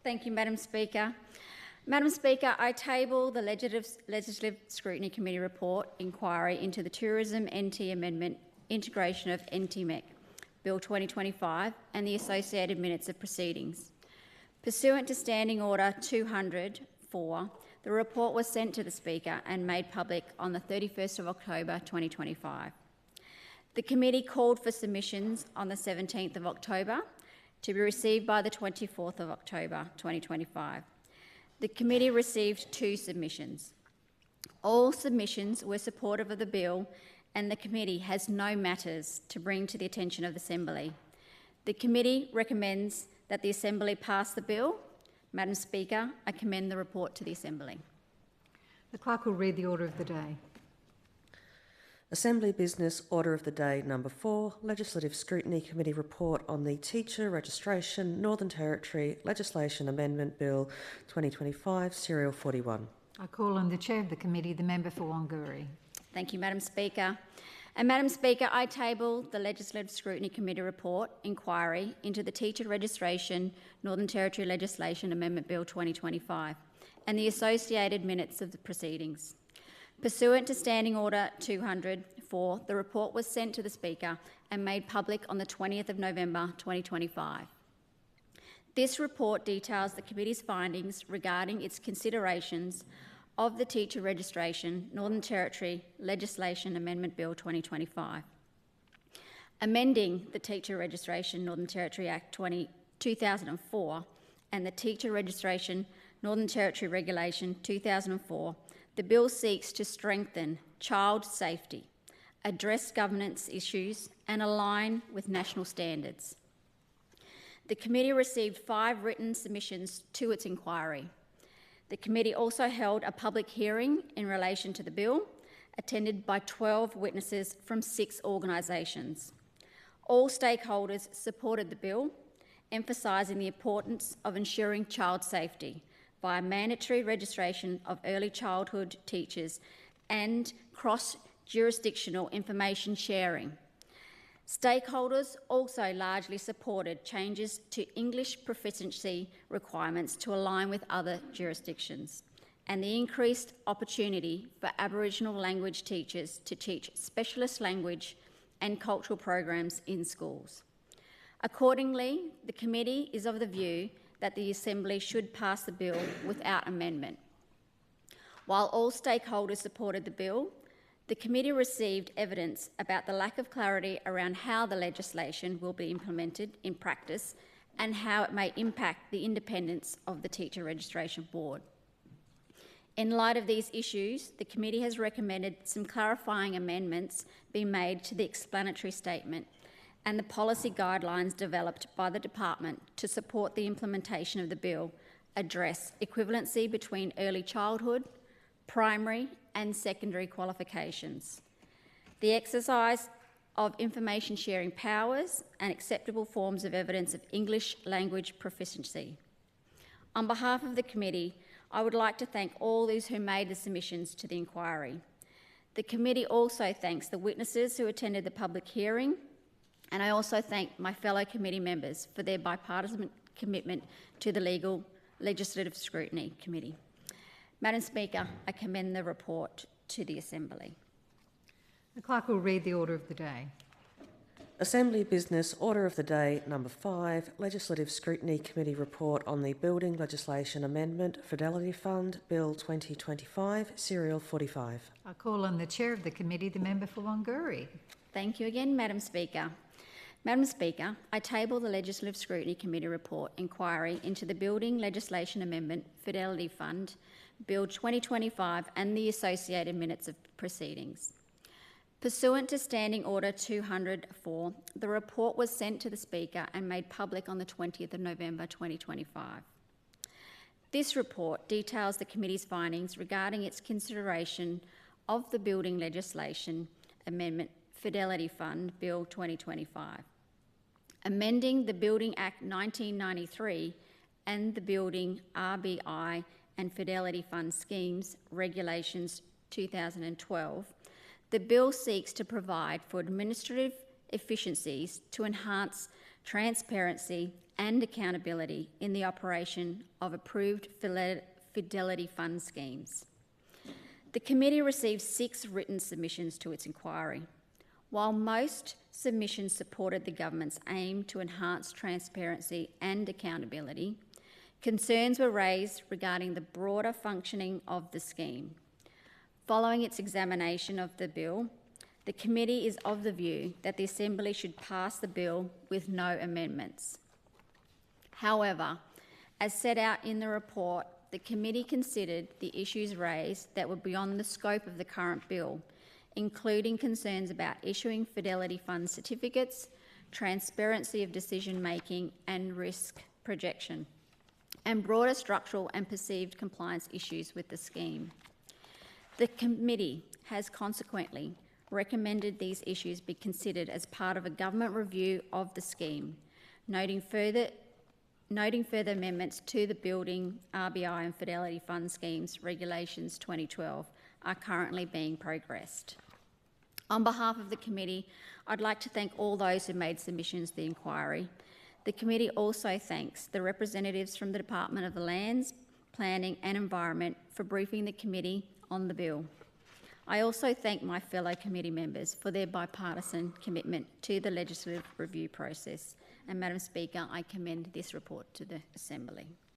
Thank you, Madam Speaker. Madam Speaker, I table the Legislative Scrutiny Committee report inquiry into the Tourism NT Amendment Integration of NTMEC Bill 2025 and the associated minutes of proceedings. Pursuant to Standing Order 200-4, the report was sent to the Speaker and made public on the 31st of October 2025. The committee called for submissions on the 17th of October to be received by the 24th of October 2025. The committee received 2 submissions. All submissions were supportive of the bill and the committee has no matters to bring to the attention of the Assembly. The committee recommends that the Assembly pass the bill. Madam Speaker, I commend the report to the Assembly. The Clerk will read the order of the day. Assembly Business Order of the Day Number 4, Legislative Scrutiny Committee Report on the Teacher Registration Northern Territory Legislation Amendment Bill 2025, Serial 41. I call on the Chair of the Committee, the Member for Wanguri. Thank you, Madam Speaker. And Madam Speaker, I table the Legislative Scrutiny Committee report inquiry into the Teacher Registration Northern Territory Legislation Amendment Bill 2025 and the associated minutes of the proceedings. Pursuant to Standing Order 200-4, the report was sent to the Speaker and made public on the 20th of November 2025. This report details the committee's findings regarding its considerations of the Teacher Registration Northern Territory Legislation Amendment Bill 2025, amending the Teacher Registration Northern Territory Act 2004 and the Teacher Registration Northern Territory Regulation 2004. The bill seeks to strengthen child safety, address governance issues and align with national standards. The committee received 5 written submissions to its inquiry. The committee also held a public hearing in relation to the bill, attended by 12 witnesses from 6 organisations. All stakeholders supported the bill, emphasising the importance of ensuring child safety via mandatory registration of early childhood teachers and cross-jurisdictional information sharing. Stakeholders also largely supported changes to English proficiency requirements to align with other jurisdictions and the increased opportunity for Aboriginal language teachers to teach specialist language and cultural programs in schools. Accordingly, the committee is of the view that the Assembly should pass the bill without amendment. While all stakeholders supported the bill, the committee received evidence about the lack of clarity around how the legislation will be implemented in practice and how it may impact the independence of the Teacher Registration Board. In light of these issues, the committee has recommended some clarifying amendments be made to the explanatory statement and the policy guidelines developed by the Department to support the implementation of the bill address equivalency between early childhood, primary and secondary qualifications, the exercise of information sharing powers and acceptable forms of evidence of English language proficiency. On behalf of the committee, I would like to thank all those who made the submissions to the inquiry. The committee also thanks the witnesses who attended the public hearing, and I also thank my fellow committee members for their bipartisan commitment to the Legislative Scrutiny Committee. Madam Speaker, I commend the report to the Assembly. The Clerk will read the order of the day. Assembly Business Order of the Day Number 5, Legislative Scrutiny Committee Report on the Building Legislation Amendment Fidelity Fund Bill 2025, Serial 45. I call on the Chair of the Committee, the Member for Wanguri. Thank you again, Madam Speaker. Madam Speaker, I table the Legislative Scrutiny Committee report inquiry into the Building Legislation Amendment Fidelity Fund Bill 2025 and the associated minutes of proceedings. Pursuant to Standing Order 200-4, the report was sent to the Speaker and made public on the 20th of November 2025. This report details the committee's findings regarding its consideration of the Building Legislation Amendment Fidelity Fund Bill 2025, amending the Building Act 1993 and the Building RBI and Fidelity Fund Schemes Regulations 2012. The bill seeks to provide for administrative efficiencies to enhance transparency and accountability in the operation of approved fidelity fund schemes. The committee received 6 written submissions to its inquiry. While most submissions supported the government's aim to enhance transparency and accountability, concerns were raised regarding the broader functioning of the scheme. Following its examination of the bill, the committee is of the view that the Assembly should pass the bill with no amendments. However, as set out in the report, the committee considered the issues raised that were beyond the scope of the current bill, including concerns about issuing fidelity fund certificates, transparency of decision-making and risk projection, and broader structural and perceived compliance issues with the scheme. The committee has consequently recommended these issues be considered as part of a government review of the scheme, noting further amendments to the Building, RBI and Fidelity Fund Schemes Regulations 2012 are currently being progressed. On behalf of the committee, I'd like to thank all those who made submissions to the inquiry. The committee also thanks the representatives from the Department of the Lands, Planning and Environment for briefing the committee on the bill. I also thank my fellow committee members for their bipartisan commitment to the legislative review process. And Madam Speaker, I commend this report to the Assembly.